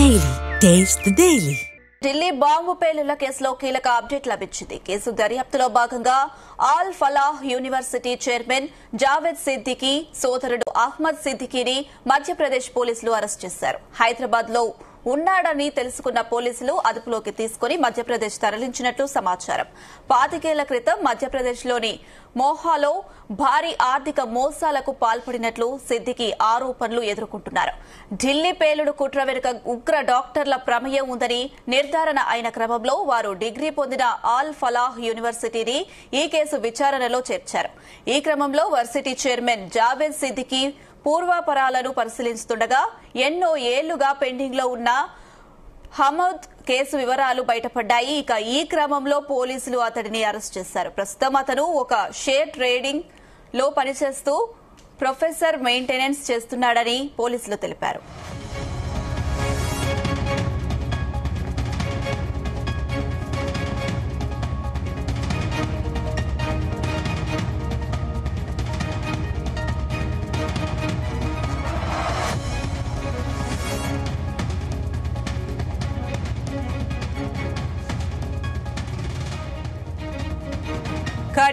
Daily. Taste the Daily. Delhi bomb పేలుళ్ల కేసులో కీలక అప్డేట్ లభించింది. కేసు దర్యాప్తులో భాగంగా ఆల్ ఫలాహ్ యూనివర్సిటీ చైర్మన్ జావేద్ సిద్దికీ సోదరుడు అహ్మద్ సిద్దికీని మధ్యప్రదేశ్ పోలీసులు అరెస్ట్ చేశారు. హైదరాబాద్ లో ఉన్నాడని తెలుసుకున్న పోలీసులు అదుపులోకి తీసుకుని మధ్యప్రదేశ్ తరలించినట్లు సమాచారం. 25 ఏళ్ల క్రితం మధ్యప్రదేశ్లోని మోహాలో భారీ ఆర్థిక మోసాలకు పాల్పడినట్లు సిద్దికీ ఆరోపణలు ఎదుర్కొంటున్నారు. ఢిల్లీ పేలుడు కుట్ర వెనుక ఉగ్ర డాక్టర్ల ప్రమేయం ఉందని నిర్ధారణ అయిన క్రమంలో వారు డిగ్రీ పొందిన ఆల్ ఫలాహ్ యూనివర్సిటీని ఈ కేసు విచారణలో చేర్చారు. ఈ క్రమంలో వర్సిటీ చైర్మన్ జావేద్ సిద్దికీ పూర్వాపరాలను పరిశీలిస్తుండగా ఎన్నో ఏళ్లుగా పెండింగ్ లో ఉన్న హమద్ కేసు వివరాలు బయటపడ్డాయి. ఇక ఈ క్రమంలో పోలీసులు అతడిని అరెస్ట్ చేశారు. ప్రస్తుతం అతను ఒక షేర్ ట్రేడింగ్ లో పనిచేస్తూ ప్రొఫెసర్ మెయింటెనెన్స్ చేస్తున్నాడని పోలీసులు తెలిపారు.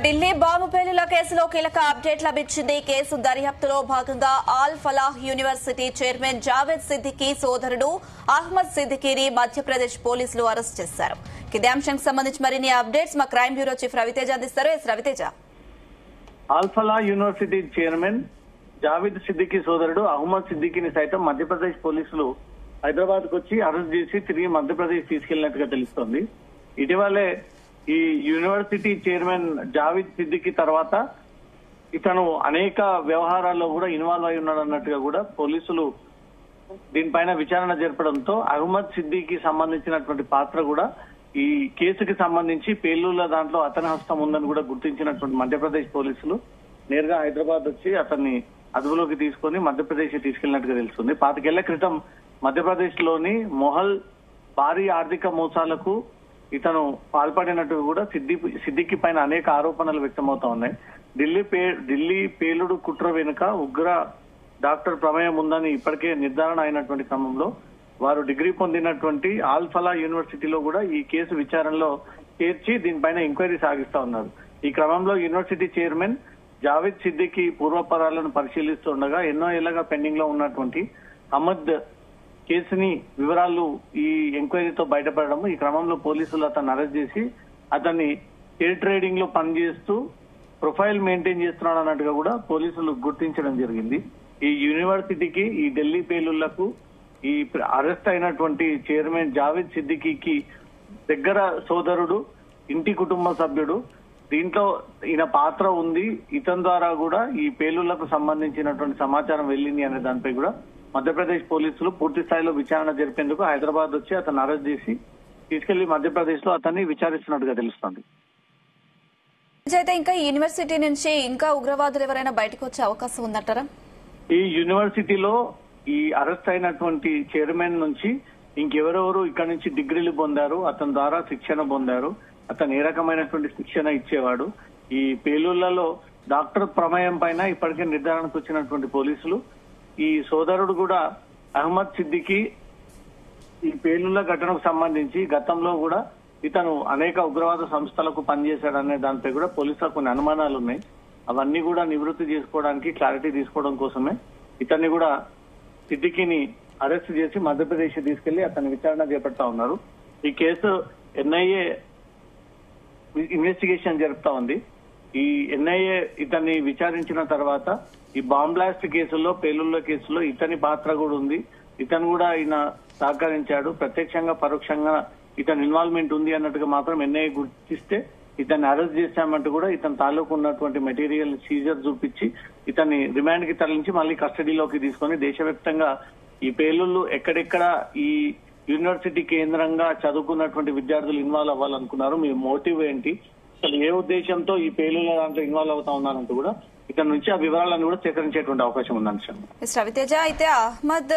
ఢిల్లీ బాంబు పేలుళ్ల కేసులో కీలక అప్డేట్ లభించింది. కేసు దర్యాప్తులో భాగంగా ఆల్ ఫలాహ్ యూనివర్సిటీ చైర్మన్ జావేద్ సిద్దికీ సోదరుడు అహ్మద్ సిద్దికీని మధ్యప్రదేశ్ పోలీసులు అరెస్ట్ చేశారు. ఇదే అంశానికి సంబంధించి మరిన్ని అప్డేట్స్ మా క్రైమ్ బ్యూరో చీఫ్ రవితేజ అందిస్తారు. Raviteja, all Falah university chairman Javed Siddiqui సోదరుడు అహ్మద్ సిద్దికీని సైతం మధ్యప్రదేశ్ పోలీసులు హైదరాబాద్ కు వచ్చి అరెస్ట్ చేసి తిరిగి మధ్యప్రదేశ్ తీసుకెళ్లినట్టుగా తెలుస్తోంది. ఇటీవలే ఈ యూనివర్సిటీ చైర్మన్ జావేద్ సిద్దికీ తర్వాత ఇతను అనేక వ్యవహారాల్లో కూడా ఇన్వాల్వ్ అయి ఉన్నాడన్నట్టుగా కూడా పోలీసులు దీనిపైన విచారణ జరపడంతో అహ్మద్ సిద్దికీ సంబంధించినటువంటి పాత్ర కూడా ఈ కేసుకి సంబంధించి పేలుళ్ల దాంట్లో అతని హస్తం ఉందని కూడా గుర్తించినటువంటి మధ్యప్రదేశ్ పోలీసులు నేరుగా హైదరాబాద్ వచ్చి అతన్ని అదుపులోకి తీసుకుని మధ్యప్రదేశ్ తీసుకెళ్లినట్టుగా తెలుస్తుంది. 25 ఏళ్ల క్రితం మధ్యప్రదేశ్ లోని మొహల్ భారీ ఆర్థిక మోసాలకు ఇతను పాల్పడినట్టు కూడా సిద్దికీ పైన అనేక ఆరోపణలు వ్యక్తమవుతా ఉన్నాయి. ఢిల్లీ పేలుడు కుట్ర వెనుక ఉగ్ర డాక్టర్ ప్రమేయం ఉందని ఇప్పటికే నిర్ధారణ అయినటువంటి క్రమంలో వారు డిగ్రీ పొందినటువంటి ఆల్ ఫలాహ్ యూనివర్సిటీలో కూడా ఈ కేసు విచారణలో చేర్చి దీనిపైన ఎంక్వైరీ సాగిస్తా ఉన్నారు. ఈ క్రమంలో యూనివర్సిటీ చైర్మన్ జావేద్ సిద్దికీ పూర్వపరాలను పరిశీలిస్తుండగా ఎన్నో ఏళ్లుగా పెండింగ్ లో ఉన్నటువంటి అహ్మద్ కేసుని వివరాలు ఈ ఎంక్వైరీతో బయటపడడం, ఈ క్రమంలో పోలీసులు అతన్ని అరెస్ట్ చేసి అతన్ని షేర్ ట్రేడింగ్ లో పనిచేస్తూ ప్రొఫైల్ మెయింటైన్ చేస్తున్నాడు అన్నట్టుగా కూడా పోలీసులు గుర్తించడం జరిగింది. ఈ యూనివర్సిటీకి ఈ ఢిల్లీ పేలుళ్లకు ఈ అరెస్ట్ అయినటువంటి చైర్మన్ జావేద్ సిద్దికీకి దగ్గర సోదరుడు, ఇంటి కుటుంబ సభ్యుడు. దీంట్లో ఈయన పాత్ర ఉంది, ఇతని ద్వారా కూడా ఈ పేలుళ్లకు సంబంధించినటువంటి సమాచారం వెళ్ళింది అనే దానిపై కూడా మధ్యప్రదేశ్ పోలీసులు పూర్తి స్థాయిలో విచారణ జరిపేందుకు హైదరాబాద్ వచ్చి అతను అరెస్ట్ చేసి తీసుకెళ్లి మధ్యప్రదేశ్ లో అతన్ని విచారిస్తున్నట్టుగా తెలుస్తోంది. అయితే ఇంకా యూనివర్సిటీ నుంచి ఇంకా ఉగ్రవాదులు ఎవరైనా బయటకు వచ్చే అవకాశం ఉందంటారా? ఈ యూనివర్సిటీలో ఈ అరెస్ట్ అయినటువంటి చైర్మన్ నుంచి ఇంకెవరెవరు ఇక్కడ నుంచి డిగ్రీలు పొందారు, అతని ద్వారా శిక్షణ పొందారు, అతను ఏ రకమైనటువంటి శిక్షణ ఇచ్చేవాడు, ఈ పేలుళ్లలో డాక్టర్ ప్రమేయం పైన ఇప్పటికే నిర్ధారణకు వచ్చినటువంటి పోలీసులు ఈ సోదరుడు కూడా అహ్మద్ సిద్దికీ ఈ పేలుళ్ల ఘటనకు సంబంధించి గతంలో కూడా ఇతను అనేక ఉగ్రవాద సంస్థలకు పనిచేశాడనే దానిపై కూడా పోలీసులకు కొన్ని అనుమానాలు ఉన్నాయి. అవన్నీ కూడా నివృత్తి చేసుకోవడానికి క్లారిటీ తీసుకోవడం కోసమే ఇతన్ని కూడా సిద్దికీని అరెస్ట్ చేసి మధ్యప్రదేశ్ తీసుకెళ్లి అతని విచారణ చేపడతా ఉన్నారు. ఈ కేసు ఎన్ఐఏ ఇన్వెస్టిగేషన్ జరుపుతా ఉంది. ఈ ఎన్ఐఏ ఇతన్ని విచారించిన తర్వాత ఈ బాంబ్ బ్లాస్ట్ కేసుల్లో, పేలుళ్ల కేసులో ఇతని పాత్ర కూడా ఉంది, ఇతను కూడా ఆయన సహకరించాడు, ప్రత్యక్షంగా పరోక్షంగా ఇతని ఇన్వాల్వ్మెంట్ ఉంది అన్నట్టుగా మాత్రం ఎన్ఐఏ గుర్తిస్తే ఇతన్ని అరెస్ట్ చేశామంటూ కూడా ఇతని తాలూకు ఉన్నటువంటి మెటీరియల్ సీజర్ చూపించి ఇతన్ని రిమాండ్ కి తరలించి మళ్ళీ కస్టడీలోకి తీసుకొని దేశవ్యాప్తంగా ఈ పేలుళ్లు ఎక్కడెక్కడ ఈ యూనివర్సిటీ కేంద్రంగా చదువుకున్నటువంటి విద్యార్థులు ఇన్వాల్వ్ అవ్వాలనుకున్నారు, మీ మోటివ్ ఏంటి, అసలు ఏ ఉద్దేశంతో ఈ పేలుళ్ల దాంట్లో ఇన్వాల్వ్ అవుతా ఉన్నారంటూ కూడా ఇక్కడ నుంచి ఆ వివరాలను కూడా సేకరించేటువంటి అవకాశం ఉంది. రవితేజ, అయితే అహ్మద్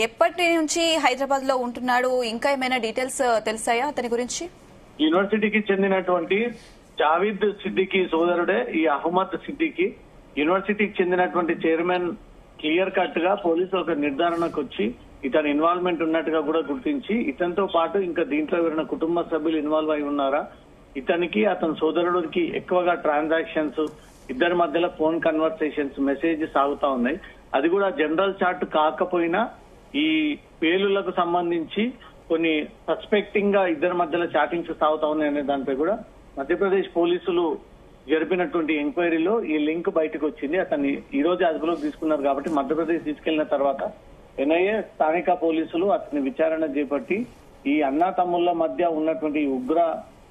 ఎప్పటి నుంచి హైదరాబాద్ లో ఉంటున్నాడు, ఇంకా ఏమైనా డీటెయిల్స్ తెలిసాయా అతని గురించి? యూనివర్సిటీకి చెందినటువంటి జావేద్ సిద్దికీ సోదరుడే ఈ అహ్మద్ సిద్దికీ. యూనివర్సిటీకి చెందినటువంటి చైర్మన్ క్లియర్ కట్ గా పోలీసులు ఒక నిర్ధారణకు వచ్చి ఇతని ఇన్వాల్వ్మెంట్ ఉన్నట్టుగా కూడా గుర్తించి ఇతనితో పాటు ఇంకా దీంట్లో ఎవరైనా కుటుంబ సభ్యులు ఇన్వాల్వ్ అయి ఉన్నారా, ఇతనికి అతని సోదరుడికి ఎక్కువగా ట్రాన్సాక్షన్స్, ఇద్దరి మధ్యలో ఫోన్ కన్వర్సేషన్స్, మెసేజ్ సాగుతా ఉన్నాయి. అది కూడా జనరల్ చాట్ కాకపోయినా ఈ పేలులకు సంబంధించి కొన్ని సస్పెక్టింగ్ గా ఇద్దరి మధ్యలో చాటింగ్స్ సాగుతా ఉన్నాయి అనే దానిపై కూడా మధ్యప్రదేశ్ పోలీసులు జరిపినటువంటి ఎంక్వైరీలో ఈ లింక్ బయటకు వచ్చింది. అతన్ని ఈ రోజు అదుపులోకి తీసుకున్నారు కాబట్టి మధ్యప్రదేశ్ తీసుకెళ్లిన తర్వాత ఎన్ఐఏ స్థానిక పోలీసులు అతని విచారణ చేపట్టి ఈ అన్నా తమ్ముళ్ల మధ్య ఉన్నటువంటి ఉగ్ర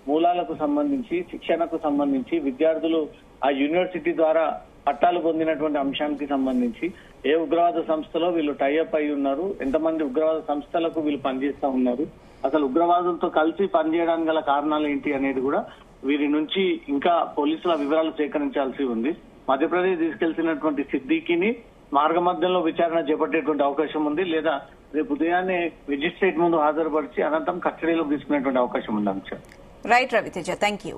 మూలాలకు సంబంధించి, శిక్షణకు సంబంధించి, విద్యార్థులు ఆ యూనివర్సిటీ ద్వారా పట్టాలు పొందినటువంటి అంశానికి సంబంధించి ఏ ఉగ్రవాద సంస్థలో వీళ్ళు టైఅప్ అయి ఉన్నారు, ఎంతమంది ఉగ్రవాద సంస్థలకు వీళ్ళు పనిచేస్తా ఉన్నారు, అసలు ఉగ్రవాదులతో కలిసి పనిచేయడానికి గల కారణాలు ఏంటి అనేది కూడా వీరి నుంచి ఇంకా పోలీసుల వివరాలు సేకరించాల్సి ఉంది. మధ్యప్రదేశ్ తీసుకెళ్తున్నటువంటి సిద్దికీని మార్గ మధ్యంలో విచారణ చేపట్టేటువంటి అవకాశం ఉంది, లేదా రేపు ఉదయాన్నే మెజిస్ట్రేట్ ముందు హాజరుపరిచి అనంతరం కస్టడీలోకి తీసుకునేటువంటి అవకాశం ఉంది. అంశం రైట్ రవితేజ, థ్యాంక్ యూ.